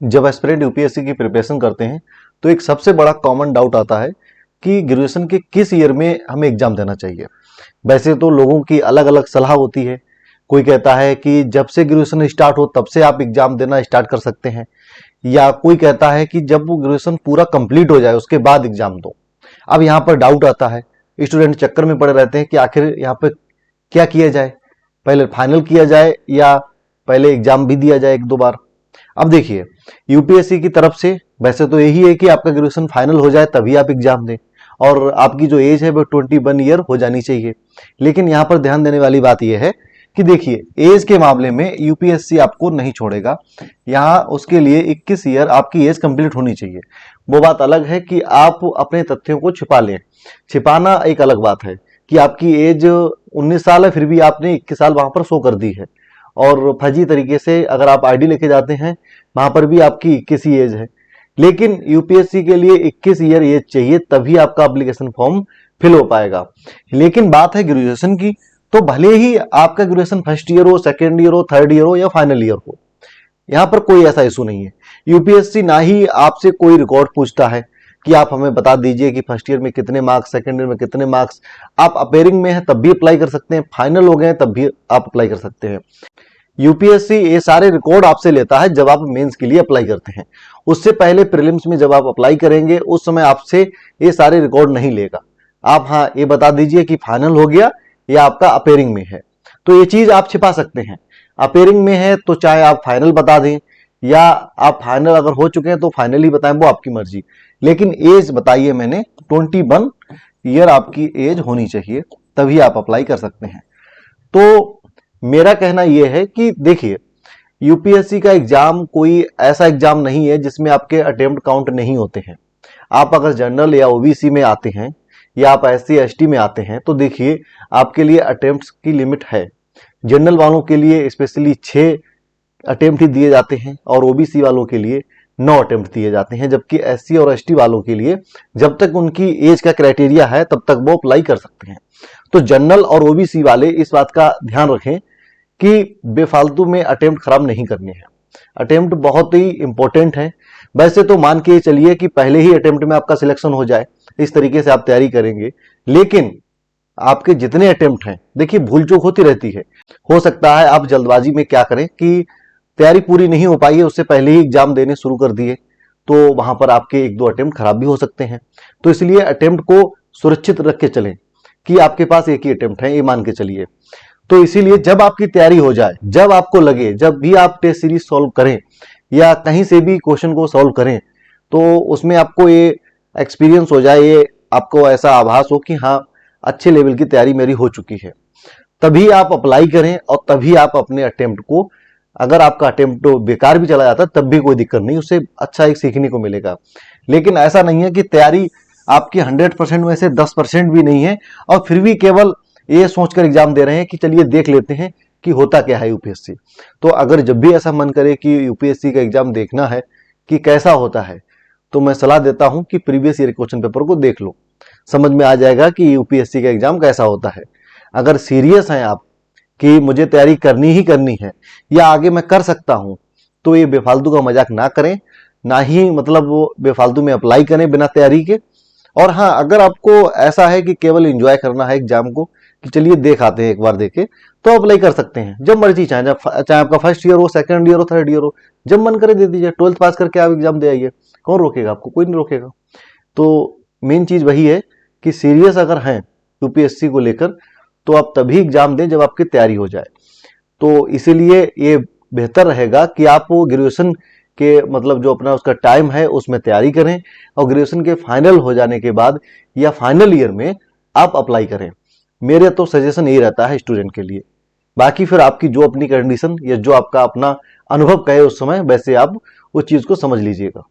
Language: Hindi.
जब एस्पिरेंट यूपीएससी की प्रिपरेशन करते हैं तो एक सबसे बड़ा कॉमन डाउट आता है कि ग्रेजुएशन के किस ईयर में हमें एग्जाम देना चाहिए। वैसे तो लोगों की अलग अलग सलाह होती है। कोई कहता है कि जब से ग्रेजुएशन स्टार्ट हो तब से आप एग्जाम देना स्टार्ट कर सकते हैं, या कोई कहता है कि जब वो ग्रेजुएशन पूरा कंप्लीट हो जाए उसके बाद एग्जाम दो। अब यहाँ पर डाउट आता है, स्टूडेंट चक्कर में पड़े रहते हैं कि आखिर यहाँ पे क्या किया जाए, पहले फाइनल किया जाए या पहले एग्जाम भी दिया जाए एक दो बार। अब देखिए, यूपीएससी की तरफ से वैसे तो यही है कि आपका ग्रेजुएशन फाइनल हो जाए तभी आप एग्जाम दें, और आपकी जो एज है वो 21 ईयर हो जानी चाहिए। लेकिन यहाँ पर ध्यान देने वाली बात यह है कि देखिए, एज के मामले में यूपीएससी आपको नहीं छोड़ेगा। यहाँ उसके लिए 21 ईयर आपकी एज कंप्लीट होनी चाहिए। वो बात अलग है कि आप अपने तथ्यों को छिपा लें। छिपाना एक अलग बात है कि आपकी एज 19 साल है फिर भी आपने 21 साल वहां पर शो कर दी है, और फर्जी तरीके से अगर आप आईडी लेके जाते हैं वहां पर भी आपकी 21 ही एज है। लेकिन यूपीएससी के लिए 21 ईयर एज चाहिए, तभी आपका एप्लीकेशन फॉर्म फिल हो पाएगा। लेकिन बात है ग्रेजुएशन की, तो भले ही आपका ग्रेजुएशन फर्स्ट ईयर हो, सेकेंड ईयर हो, थर्ड ईयर हो या फाइनल ईयर हो, यहाँ पर कोई ऐसा इशू नहीं है। यूपीएससी ना ही आपसे कोई रिकॉर्ड पूछता है कि आप हमें बता दीजिए कि फर्स्ट ईयर में कितने मार्क्स, सेकेंड ईयर में कितने मार्क्स। आप अपेयरिंग में हैं तब भी अप्लाई कर सकते हैं, फाइनल हो गए तब भी आप अप्लाई कर सकते हैं। यूपीएससी ये सारे रिकॉर्ड आपसे लेता है जब आप मेंस के लिए अप्लाई करते हैं। उससे पहले प्रीलिम्स में जब आप अप्लाई करेंगे उस समय आपसे ये सारे रिकॉर्ड नहीं लेगा। आप हाँ ये बता दीजिए कि फाइनल हो गया या आपका अपेयरिंग में है, तो ये चीज आप छिपा सकते हैं। अपेयरिंग में है तो चाहे आप फाइनल बता दें, या आप फाइनल अगर हो चुके हैं तो फाइनल ही बताएं, वो आपकी मर्जी। लेकिन एज बताइए मैंने, 21 ईयर आपकी एज होनी चाहिए, तभी आप अप्लाई कर सकते हैं। तो मेरा कहना यह है कि देखिए, यूपीएससी का एग्जाम कोई ऐसा एग्जाम नहीं है जिसमें आपके अटेम्प्ट काउंट नहीं होते हैं। आप अगर जनरल या ओबीसी में आते हैं या आप एससी एसटी में आते हैं तो देखिए, आपके लिए अटेम्प्ट्स की लिमिट है। जनरल वालों के लिए स्पेशली 6 अटेम्प्ट ही दिए जाते हैं, और ओबीसी वालों के लिए 9 अटेम्प्ट दिए जाते हैं। जबकि एससी और एसटी वालों के लिए जब तक उनकी एज का क्राइटेरिया है तब तक वो अप्लाई कर सकते हैं। तो जनरल और ओबीसी वाले इस बात का ध्यान रखें कि बेफालतू में अटेम्प्ट खराब नहीं करने हैं। अटेम्प्ट बहुत ही इंपॉर्टेंट है। वैसे तो मान के चलिए कि पहले ही अटेम्प्ट में आपका सिलेक्शन हो जाए, इस तरीके से आप तैयारी करेंगे। लेकिन आपके जितने अटेम्प्ट हैं, देखिए भूल चूक होती रहती है। हो सकता है आप जल्दबाजी में क्या करें कि तैयारी पूरी नहीं हो पाई है, उससे पहले ही एग्जाम देने शुरू कर दिए, तो वहां पर आपके एक दो अटेम्प्ट खराब भी हो सकते हैं। तो इसलिए अटेम्प्ट को सुरक्षित रख के चलें कि आपके पास एक ही अटेम्प्ट है, ये मान के चलिए। तो इसीलिए जब आपकी तैयारी हो जाए, जब आपको लगे, जब भी आप टेस्ट सीरीज सॉल्व करें या कहीं से भी क्वेश्चन को सॉल्व करें, तो उसमें आपको ये एक्सपीरियंस हो जाए, ये आपको ऐसा आभास हो कि हाँ, अच्छे लेवल की तैयारी मेरी हो चुकी है, तभी आप अप्लाई करें। और तभी आप अपने अटेम्प्ट को, अगर आपका अटेम्प्ट बेकार भी चला जाता है तब भी कोई दिक्कत नहीं, उससे अच्छा एक सीखने को मिलेगा। लेकिन ऐसा नहीं है कि तैयारी आपकी 100% में से 10% भी नहीं है और फिर भी केवल ये सोचकर एग्जाम दे रहे हैं कि चलिए देख लेते हैं कि होता क्या है यूपीएससी। तो अगर जब भी ऐसा मन करे कि यूपीएससी का एग्जाम देखना है कि कैसा होता है, तो मैं सलाह देता हूं कि प्रीवियस ईयर क्वेश्चन पेपर को देख लो, समझ में आ जाएगा कि यूपीएससी का एग्जाम कैसा होता है। अगर सीरियस हैं आप कि मुझे तैयारी करनी ही करनी है या आगे मैं कर सकता हूं, तो ये बेफालतू का मजाक ना करें, ना ही मतलब वो बेफालतू में अप्लाई करें बिना तैयारी के। और हाँ, अगर आपको ऐसा है कि केवल एंजॉय करना है एग्जाम को, कि चलिए देख आते हैं एक बार देखे, तो अप्लाई कर सकते हैं जब मर्जी, चाहे आपका फर्स्ट ईयर हो, सेकंड ईयर हो, थर्ड ईयर हो, जब मन करे दे दीजिए। 12th पास करके आप एग्जाम दे आइए, कौन रोकेगा आपको? कोई नहीं रोकेगा। तो मेन चीज वही है कि सीरियस अगर हैं यूपीएससी को लेकर, तो आप तभी एग्जाम दें जब आपकी तैयारी हो जाए। तो इसीलिए ये बेहतर रहेगा कि आप वो ग्रेजुएशन के मतलब जो अपना उसका टाइम है उसमें तैयारी करें, और ग्रेजुएशन के फाइनल हो जाने के बाद या फाइनल ईयर में आप अप्लाई करें। मेरे तो सजेशन यही रहता है स्टूडेंट के लिए। बाकी फिर आपकी जो अपनी कंडीशन या जो आपका अपना अनुभव कहे उस समय, वैसे आप उस चीज को समझ लीजिएगा।